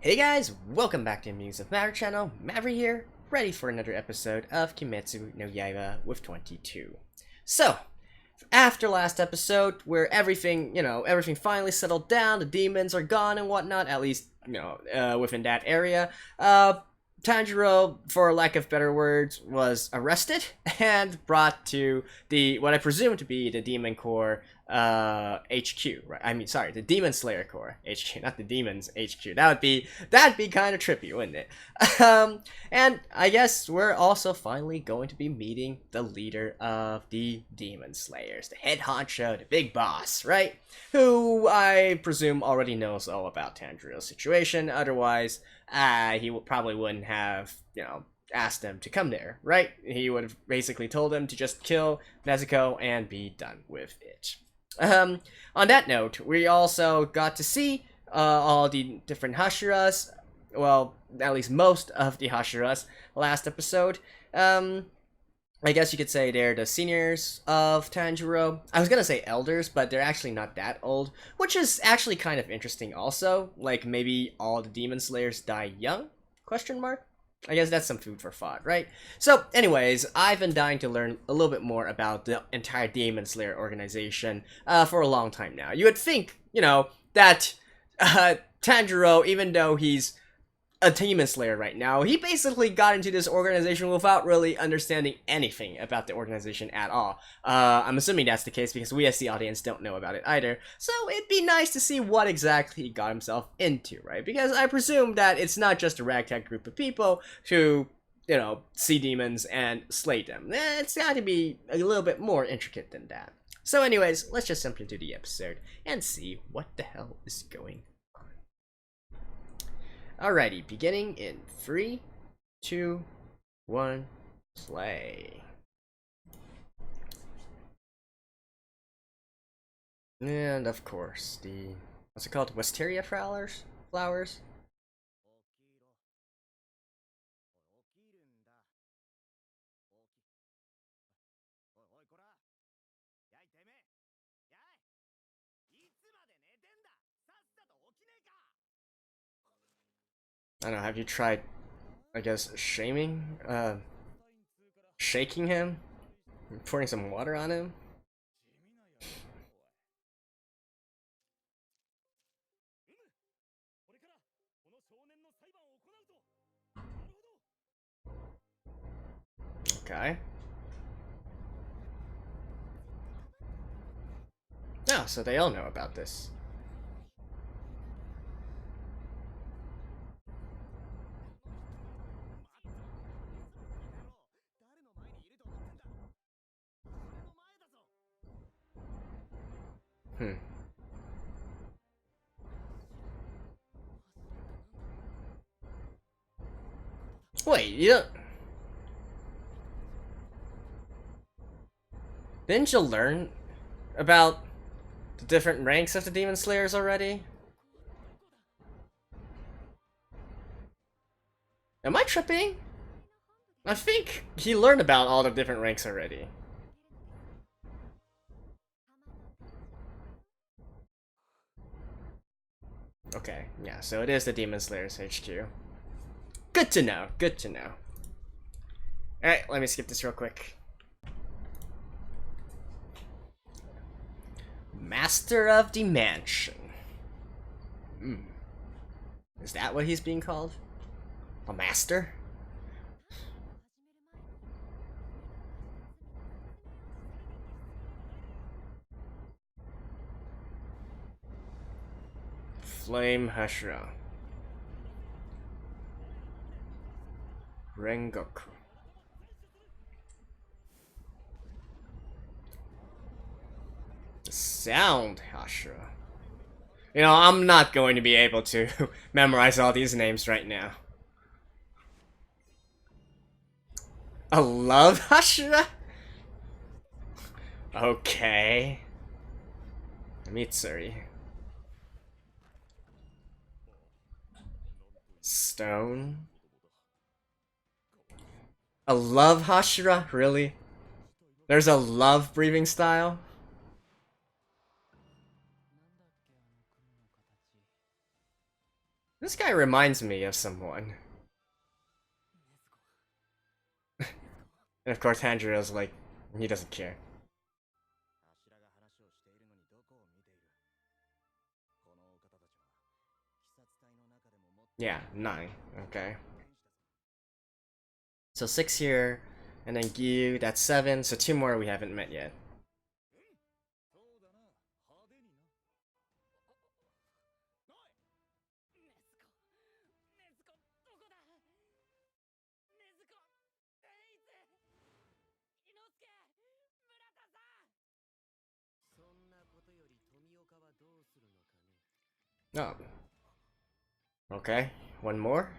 Hey guys, welcome back to the Musings&Review channel. Maverick here, ready for another episode of Kimetsu no Yaiba with 22. So, after last episode, where everything finally settled down, the demons are gone and whatnot, at least, within that area, Tanjirou, for lack of better words, was arrested and brought to what I presume to be the Demon Corps HQ, right? I mean, sorry, the Demon Slayer Corps HQ, not the Demons HQ. That'd be kind of trippy, wouldn't it? And I guess we're also finally going to be meeting the leader of the Demon Slayers, the head honcho, the big boss, right? Who I presume already knows all about Tanjirou's situation. Otherwise, he probably wouldn't have, asked them to come there, right? He would have basically told them to just kill Nezuko and be done with it. On that note, we also got to see all the different Hashiras, well, at least most of the Hashiras last episode. I guess you could say they're the seniors of Tanjirou. I was gonna say elders, but they're actually not that old, which is actually kind of interesting also. Like, maybe all the Demon Slayers die young? Question mark? I guess that's some food for thought, right? So, anyways, I've been dying to learn a little bit more about the entire Demon Slayer organization for a long time now. You would think, that Tanjirou, even though he's a Demon Slayer right now, he basically got into this organization without really understanding anything about the organization at all. I'm assuming that's the case because we as the audience don't know about it either. So it'd be nice to see what exactly he got himself into, right? Because I presume that it's not just a ragtag group of people who, see demons and slay them. It's got to be a little bit more intricate than that. So anyways, let's just jump into the episode and see what the hell is going on. Alrighty, beginning in 3, 2, 1, play. And of course, what's it called? Wisteria flowers? I don't know, have you tried, I guess, shaking him? Pouring some water on him? Okay. Oh, so they all know about this. Wait, didn't you learn about the different ranks of the Demon Slayers already? Am I tripping? I think he learned about all the different ranks already. Okay, yeah, so it is the Demon Slayers HQ. Good to know, good to know. Alright, let me skip this real quick. Master of the Mansion. Is that what he's being called? A master? Flame Hashira. Rengoku. Sound Hashira. I'm not going to be able to memorize all these names right now. A love Hashira? Okay. Mitsuri. Stone. A love Hashira? Really? There's a love breathing style? This guy reminds me of someone. And of course Tanjirou's like, he doesn't care. Yeah, 9. Okay. So 6 here, and then Gyu, that's 7, so 2 more we haven't met yet. Oh. Okay, one more.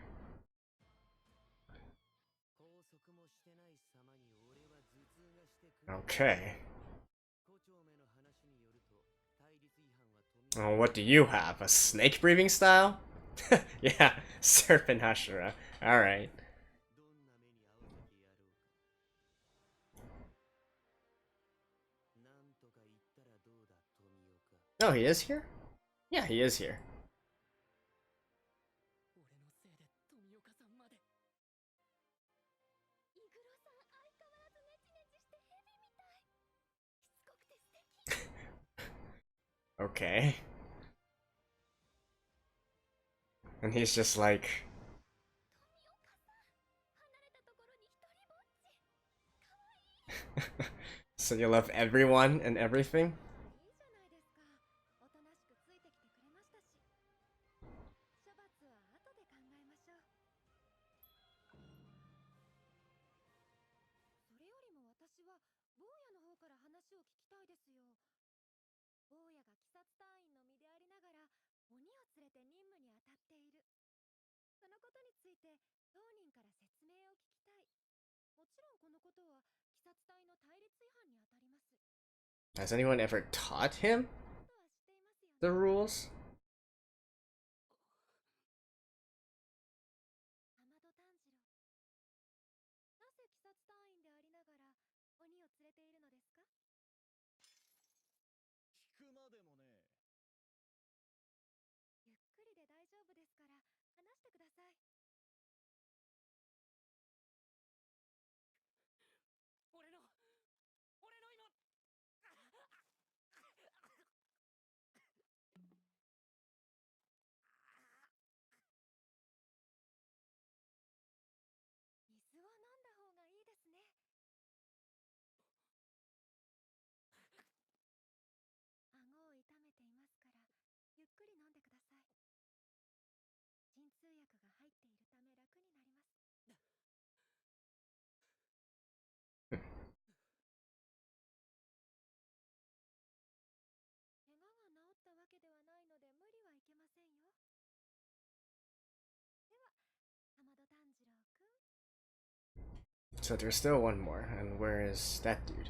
Okay. Oh, what do you have? A snake breathing style? Yeah, Serpent Hashira. Alright. Oh, he is here? Yeah, he is here. Okay. And he's just like... So you love everyone and everything? Has anyone ever taught him the rules? So there's still one more, and where is that dude?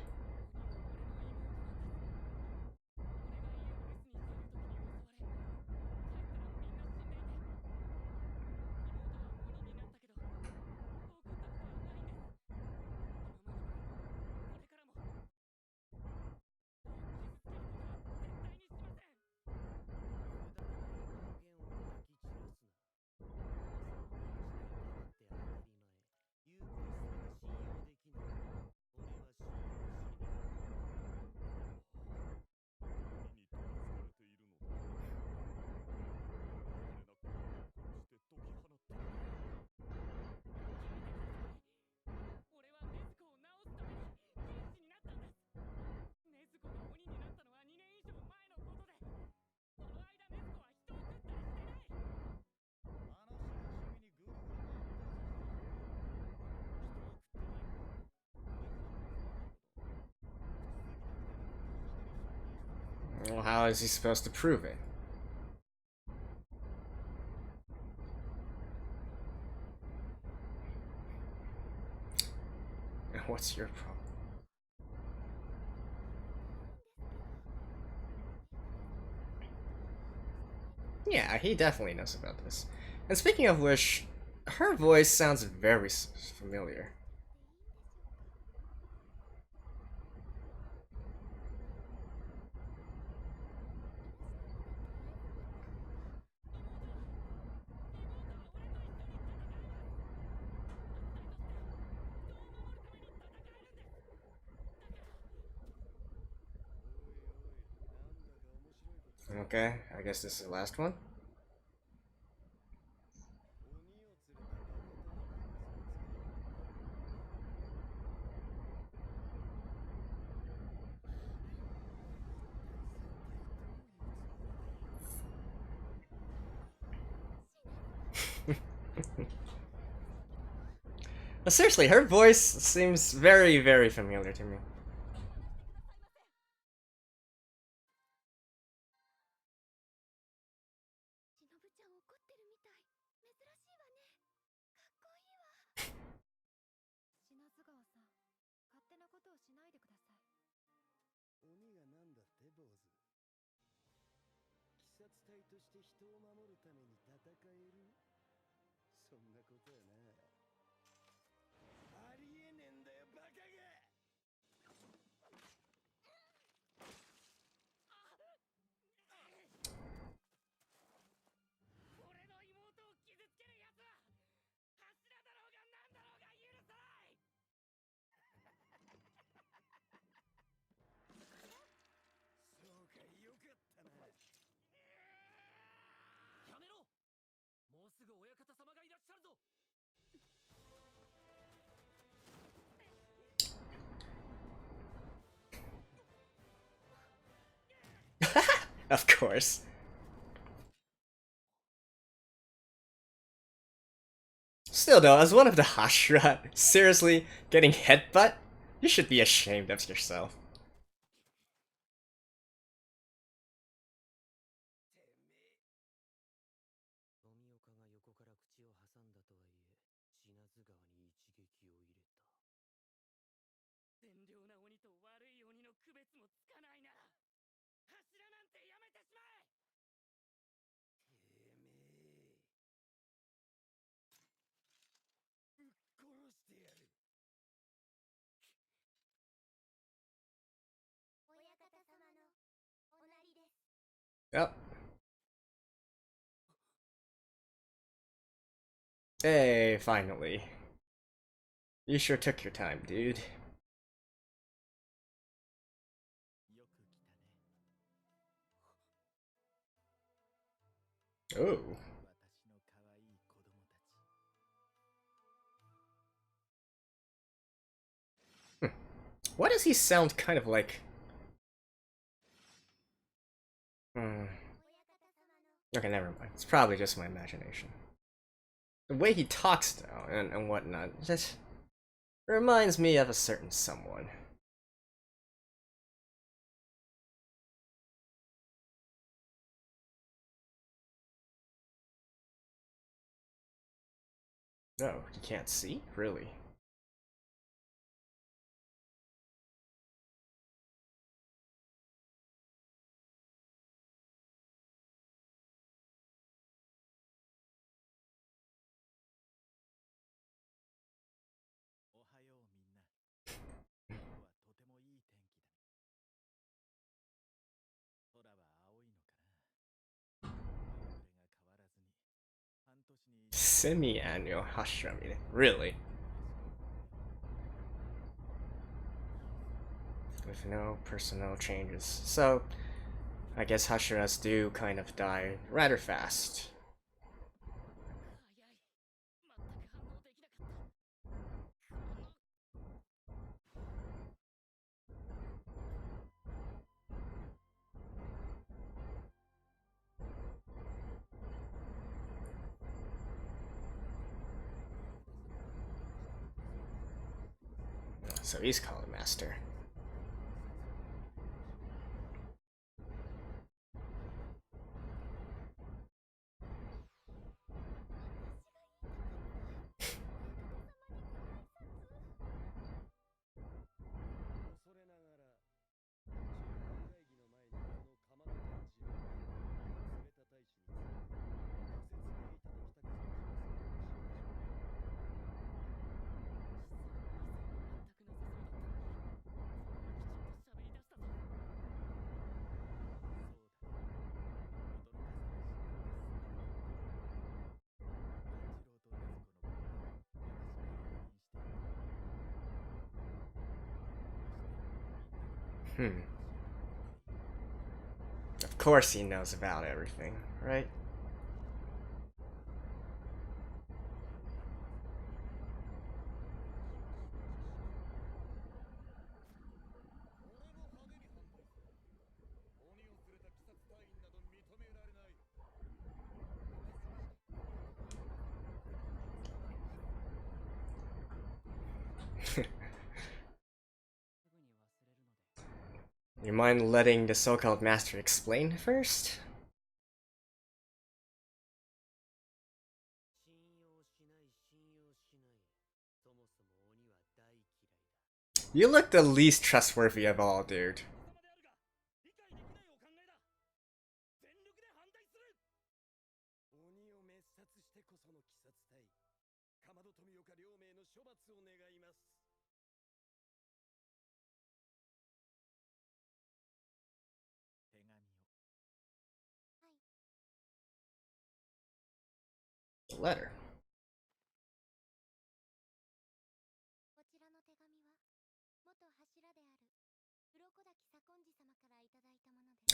Well, how is he supposed to prove it? What's your problem? Yeah, he definitely knows about this. And speaking of which, her voice sounds very familiar. Okay, I guess this is the last one. But seriously, her voice seems very, very familiar to me. Of course. Still though, as one of the Hashira, seriously, getting headbutt? You should be ashamed of yourself. Yep. Hey, finally. You sure took your time, dude. Oh. Why does he sound kind of like... Okay, never mind. It's probably just my imagination. The way he talks, though, and whatnot, just reminds me of a certain someone. Oh, you can't see? Really? Semi-annual Hashira meeting. Really? With no personnel changes. So, I guess Hashiras do kind of die rather fast. So he's called Master. Of Of course he knows about everything, right? You mind letting the so-called master explain first? You look the least trustworthy of all, dude. The letter.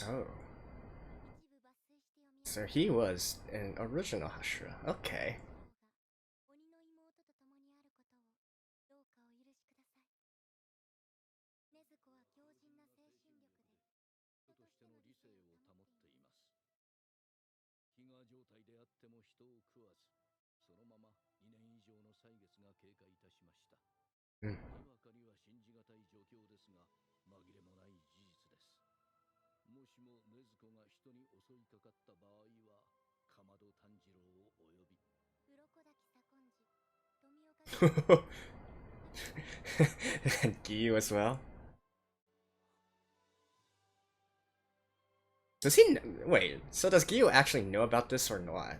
Oh. So he was an original Hashira. Okay. Mm. And Giyu as well. Does he wait, so does Giyu actually know about this or not?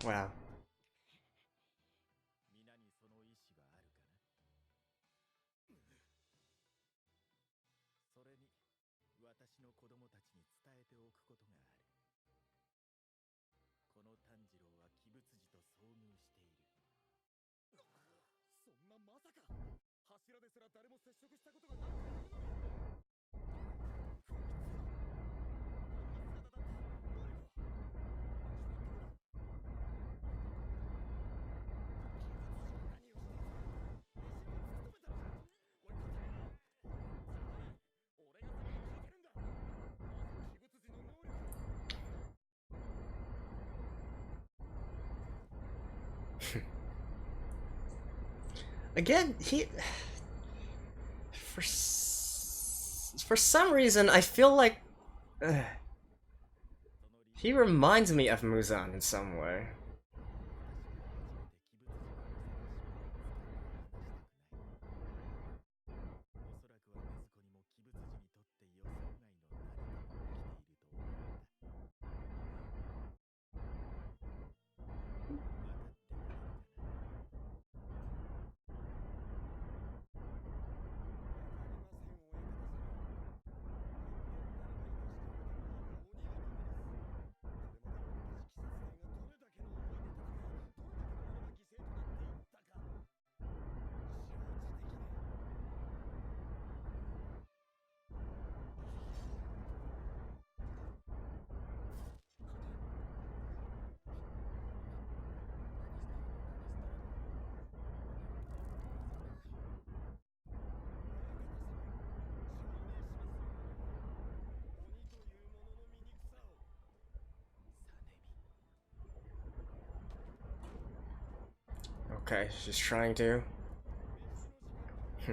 Wow. Again, for some reason I feel like he reminds me of Muzan in some way. Okay, she's trying to. Hmm.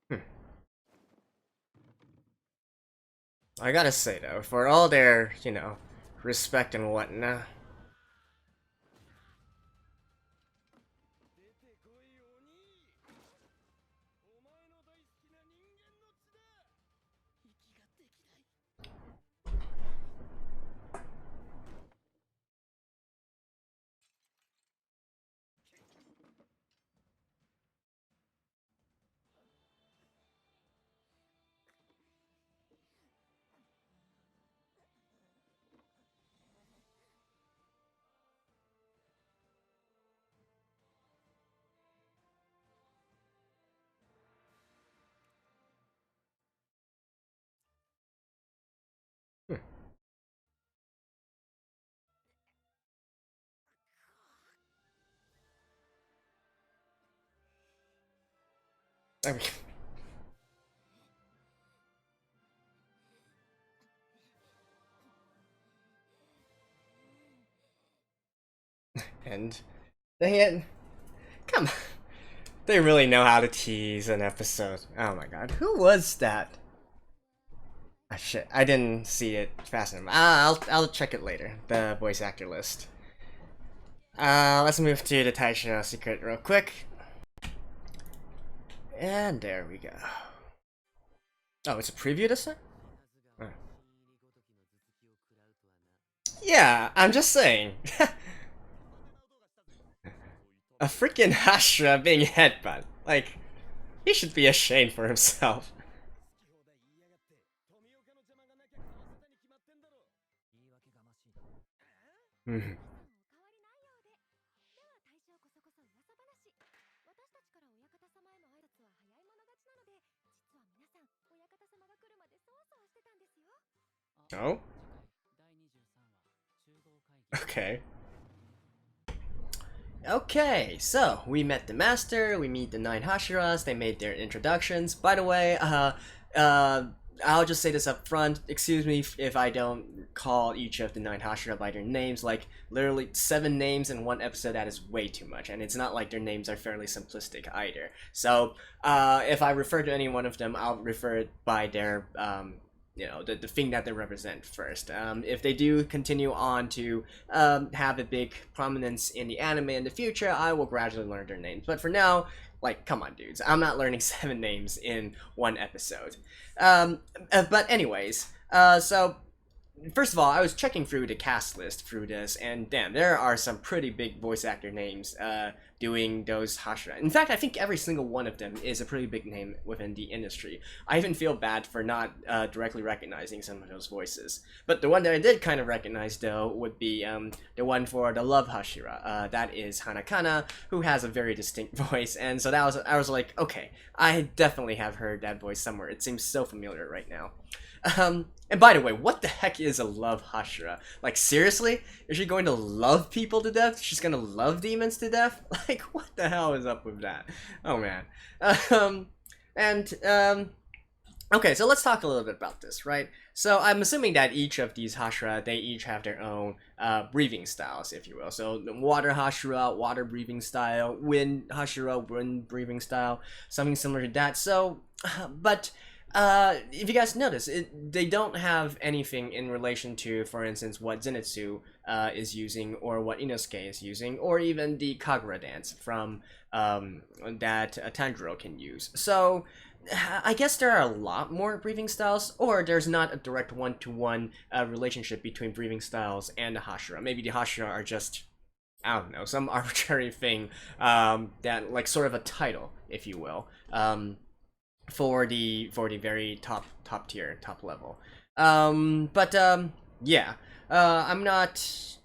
Hmm. I gotta say though, for all their, respect and whatnot. Hmm. I mean, and they come on. They really know how to tease an episode. Oh my god, who was that? Ah, shit, I didn't see it fast enough. I'll check it later. The voice actor list. Let's move to the Taisho secret real quick. And there we go. Oh, it's a preview this time? Oh. Yeah, I'm just saying. A freaking Hashira being headbutt. Like, he should be ashamed for himself. Hmm. Oh? Okay. Okay, so we met the master, we meet the 9 Hashiras, they made their introductions. By the way, I'll just say this up front, excuse me if I don't call each of the 9 Hashira by their names, like, literally 7 names in one episode, that is way too much, and it's not like their names are fairly simplistic either. So, if I refer to any one of them, I'll refer it by their, the thing that they represent first. If they do continue on to have a big prominence in the anime in the future, I will gradually learn their names. But for now, like, come on, dudes. I'm not learning 7 names in one episode. But anyways, so first of all, I was checking through the cast list through this, and damn, there are some pretty big voice actor names doing those Hashira. In fact, I think every single one of them is a pretty big name within the industry. I even feel bad for not directly recognizing some of those voices. But the one that I did kind of recognize, though, would be the one for the Love Hashira. That is Hanakana, who has a very distinct voice, and so I was like, okay, I definitely have heard that voice somewhere. It seems so familiar right now. And by the way, what the heck is a love Hashira? Like, seriously? Is she going to love people to death? She's gonna love demons to death? Like, what the hell is up with that? Oh, man. And, okay, so let's talk a little bit about this, right? So I'm assuming that each of these Hashira, they each have their own breathing styles, if you will. So the water Hashira, water breathing style, wind Hashira, wind breathing style, something similar to that. So, but if you guys notice, they don't have anything in relation to, for instance, what Zenitsu is using, or what Inosuke is using, or even the Kagura dance from that Tanjirou can use. So I guess there are a lot more breathing styles, or there's not a direct one-to-one relationship between breathing styles and the Hashira. Maybe the Hashira are just, I don't know, some arbitrary thing that, like, sort of a title, if you will. for the very top tier, top level. Yeah, I'm not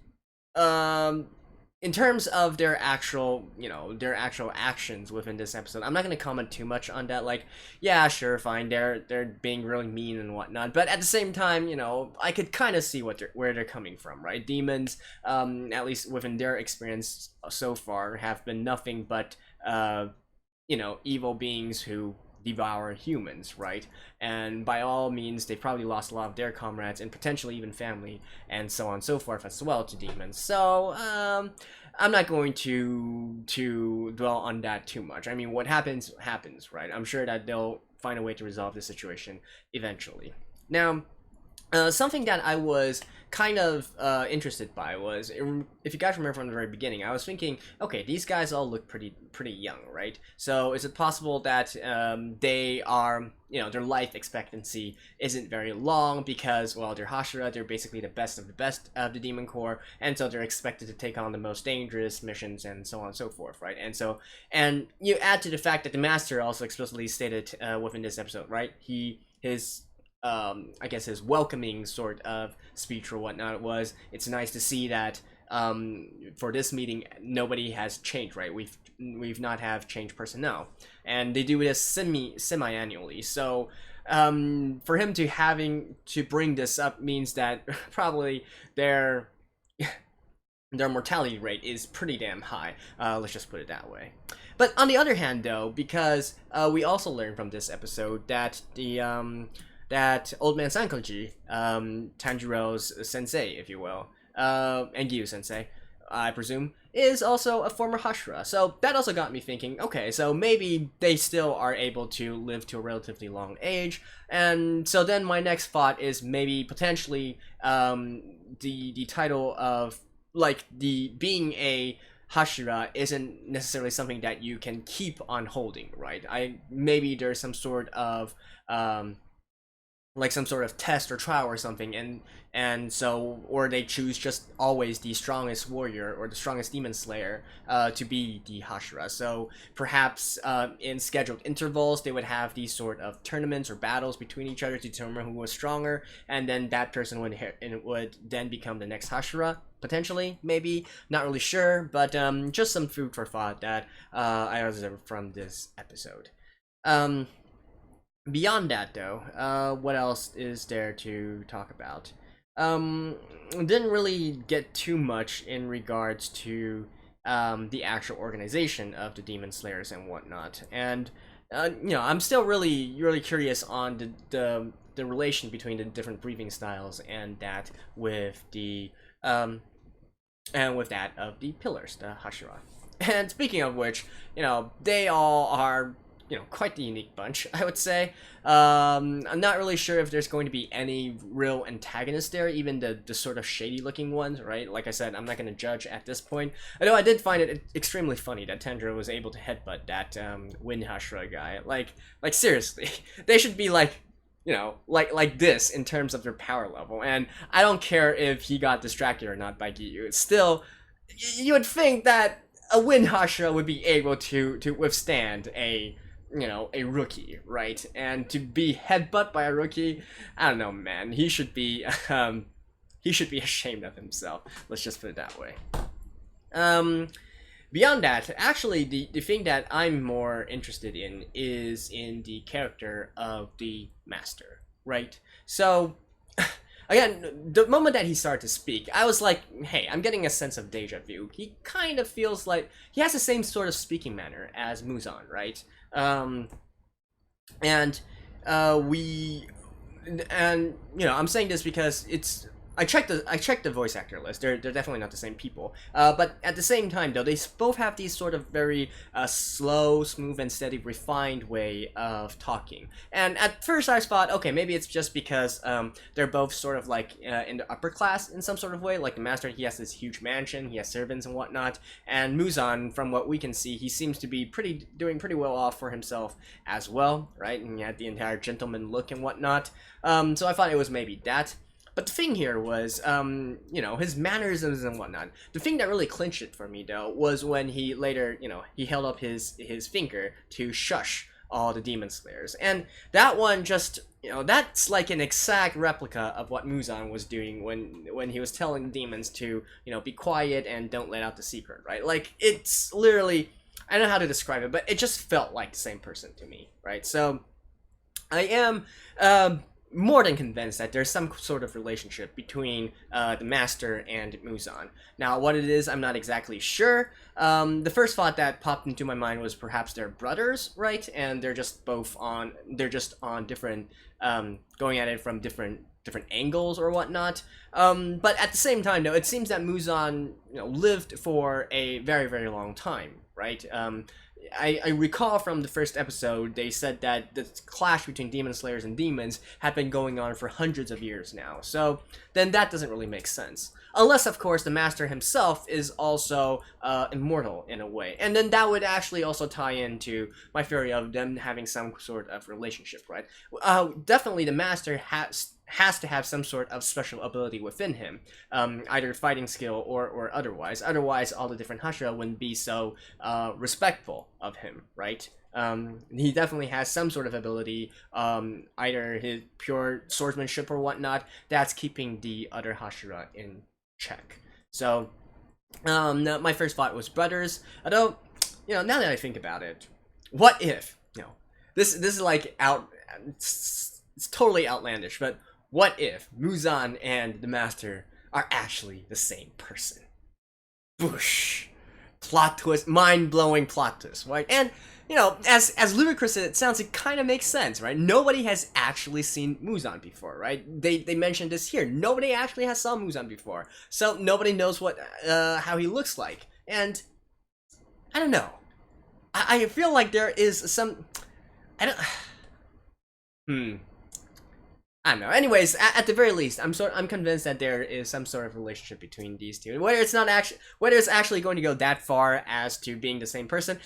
in terms of their actual, their actual actions within this episode. I'm not gonna comment too much on that. Like, yeah, sure, fine, they're being really mean and whatnot, but at the same time, I could kind of see where they're coming from, right? Demons, at least within their experience so far, have been nothing but evil beings who devour humans, right? And by all means, they've probably lost a lot of their comrades and potentially even family and so on and so forth as well to demons. So I'm not going to dwell on that too much. I mean, what happens, right? I'm sure that they'll find a way to resolve the situation eventually. Now, something that I was kind of interested by was, if you guys remember from the very beginning, I was thinking, okay, these guys all look pretty young, right? So is it possible that they are, their life expectancy isn't very long because, well, they're Hashira, they're basically the best of the Demon Corps, and so they're expected to take on the most dangerous missions and so on and so forth, right? And you add to the fact that the Master also explicitly stated within this episode, right? His I guess his welcoming sort of speech or whatnot was, it's nice to see that for this meeting nobody has changed, right? We've not have changed personnel, and they do this semi-annually. So for him to having to bring this up means that probably their mortality rate is pretty damn high. Let's just put it that way. But on the other hand, though, because we also learned from this episode that that old man Sankoji, Tanjirou's sensei, if you will, and Gyu sensei, I presume, is also a former Hashira. So that also got me thinking, okay, so maybe they still are able to live to a relatively long age. And so then my next thought is maybe potentially the title of, like, the being a Hashira isn't necessarily something that you can keep on holding, right? Maybe there's some sort of like some sort of test or trial or something, and so, or they choose just always the strongest warrior or the strongest demon slayer to be the Hashira. So perhaps in scheduled intervals they would have these sort of tournaments or battles between each other to determine who was stronger, and then that person would then become the next Hashira, potentially, maybe, not really sure, but just some food for thought that I observed from this episode. Beyond that, though, what else is there to talk about? Didn't really get too much in regards to the actual organization of the Demon Slayers and whatnot, and I'm still really curious on the relation between the different breathing styles and that with the that of the pillars, the Hashira. And speaking of which, they all are quite the unique bunch, I would say. I'm not really sure if there's going to be any real antagonists there, even the sort of shady looking ones, right? Like I said, I'm not going to judge at this point. Although I did find it extremely funny that Tanjiro was able to headbutt that Wind Hashira guy. Like seriously, they should be like this in terms of their power level. And I don't care if he got distracted or not by Giyu. It's still, you would think that a Wind Hashira would be able to withstand a rookie, right? And to be headbutt by a rookie, I don't know, man. He should be ashamed of himself. Let's just put it that way. Beyond that, actually, the thing that I'm more interested in is in the character of the Master, right? So, again, the moment that he started to speak, I was like, hey, I'm getting a sense of deja vu. He kind of feels like he has the same sort of speaking manner as Muzan, right? I'm saying this because I checked the voice actor list. They're definitely not the same people. But at the same time, though, they both have these sort of very slow, smooth, and steady, refined way of talking. And at first, I thought, okay, maybe it's just because they're both sort of like in the upper class in some sort of way. Like the Master, he has this huge mansion, he has servants and whatnot. And Muzan, from what we can see, he seems to be doing pretty well off for himself as well, right? And he had the entire gentleman look and whatnot. So I thought it was maybe that. But the thing here was, his mannerisms and whatnot. The thing that really clinched it for me, though, was when he later, he held up his finger to shush all the demon slayers. And that one just, that's like an exact replica of what Muzan was doing when he was telling the demons to, be quiet and don't let out the secret, right? Like, it's literally, I don't know how to describe it, but it just felt like the same person to me, right? So I am more than convinced that there's some sort of relationship between the Master and Muzan. Now, what it is, I'm not exactly sure. The first thought that popped into my mind was perhaps they're brothers, right? And they're just on different, going at it from different angles or whatnot. But at the same time, though, it seems that Muzan, lived for a very, very long time, right? I recall from the first episode, they said that the clash between demon slayers and demons had been going on for hundreds of years now. So then that doesn't really make sense. Unless, of course, the Master himself is also immortal in a way. And then that would actually also tie into my theory of them having some sort of relationship, right? Definitely the Master has to have some sort of special ability within him, either fighting skill or otherwise. Otherwise, all the different Hashira wouldn't be so respectful of him, right? He definitely has some sort of ability, either his pure swordsmanship or whatnot, that's keeping the other Hashira in check. So, my first thought was brothers. Although, now that I think about it, what if, this is like it's totally outlandish, but what if Muzan and the Master are actually the same person? Boosh! Plot twist, mind-blowing plot twist, right? And, as ludicrous as it sounds, it kind of makes sense, right? Nobody has actually seen Muzan before, right? They mentioned this here. Nobody actually has saw Muzan before. So nobody knows how he looks like. And, I don't know. I feel like there is some... I don't know. Anyways, at the very least, I'm convinced that there is some sort of relationship between these two. Whether it's actually going to go that far as to being the same person,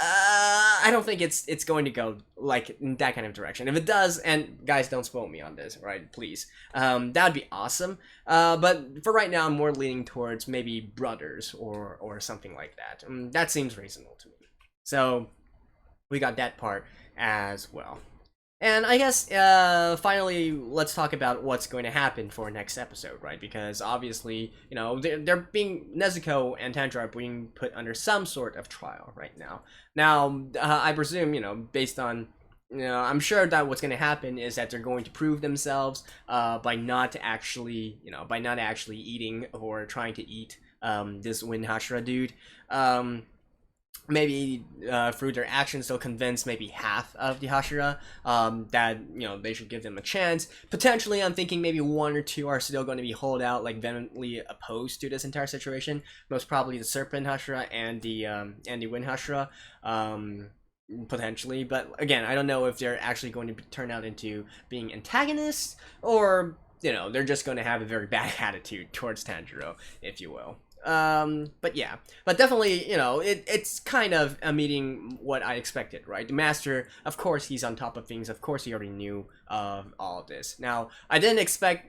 I don't think it's going to go like in that kind of direction. If it does, and guys, don't spoil me on this, right? Please. That'd be awesome. But for right now, I'm more leaning towards maybe brothers or something like that. That seems reasonable to me. So we got that part as well. And I guess, finally, let's talk about what's going to happen for next episode, right? Because obviously, they're being, Nezuko and Tanjirou are being put under some sort of trial right now. Now, I presume, based on, I'm sure that what's going to happen is that they're going to prove themselves, by not actually eating or trying to eat, this Wind Hashira dude. Maybe through their actions they'll convince maybe half of the Hashira that they should give them a chance. Potentially, I'm thinking maybe one or two are still going to be holdout, like vehemently opposed to this entire situation. Most probably the Serpent Hashira and the Wind Hashira, potentially. But again, I don't know if they're actually going to turn out into being antagonists, or they're just going to have a very bad attitude towards Tanjirou, if you will. But yeah, but definitely, it's kind of a meeting what I expected, right? The Master, of course, he's on top of things. Of course, he already knew of all of this. Now, I didn't expect,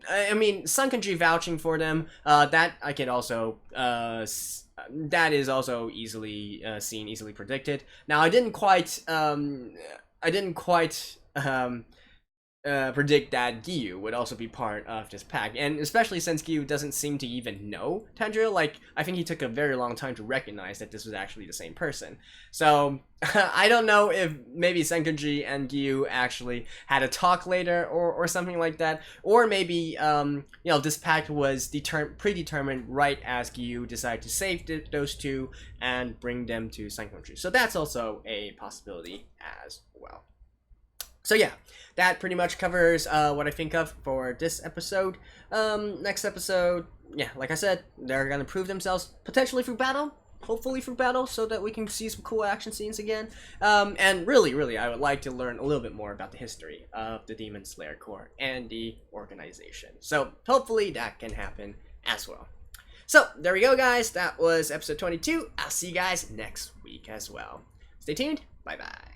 Sankanji vouching for them, that I can also, that is also easily seen, easily predicted. Now, I didn't quite predict that Giyu would also be part of this pack, and especially since Giyu doesn't seem to even know Tanjiro. Like, I think he took a very long time to recognize that this was actually the same person. So I don't know if maybe Senkanji and Giyu actually had a talk later or something like that, or maybe this pact was predetermined right as Giyu decided to save those two and bring them to Senkanji. So that's also a possibility as well. So yeah, that pretty much covers what I think of for this episode. Next episode, yeah, like I said, they're gonna prove themselves potentially through battle, hopefully through battle, so that we can see some cool action scenes again. And really, I would like to learn a little bit more about the history of the Demon Slayer Corps and the organization. So hopefully that can happen as well. So there we go, guys. That was episode 22. I'll see you guys next week as well. Stay tuned. Bye-bye.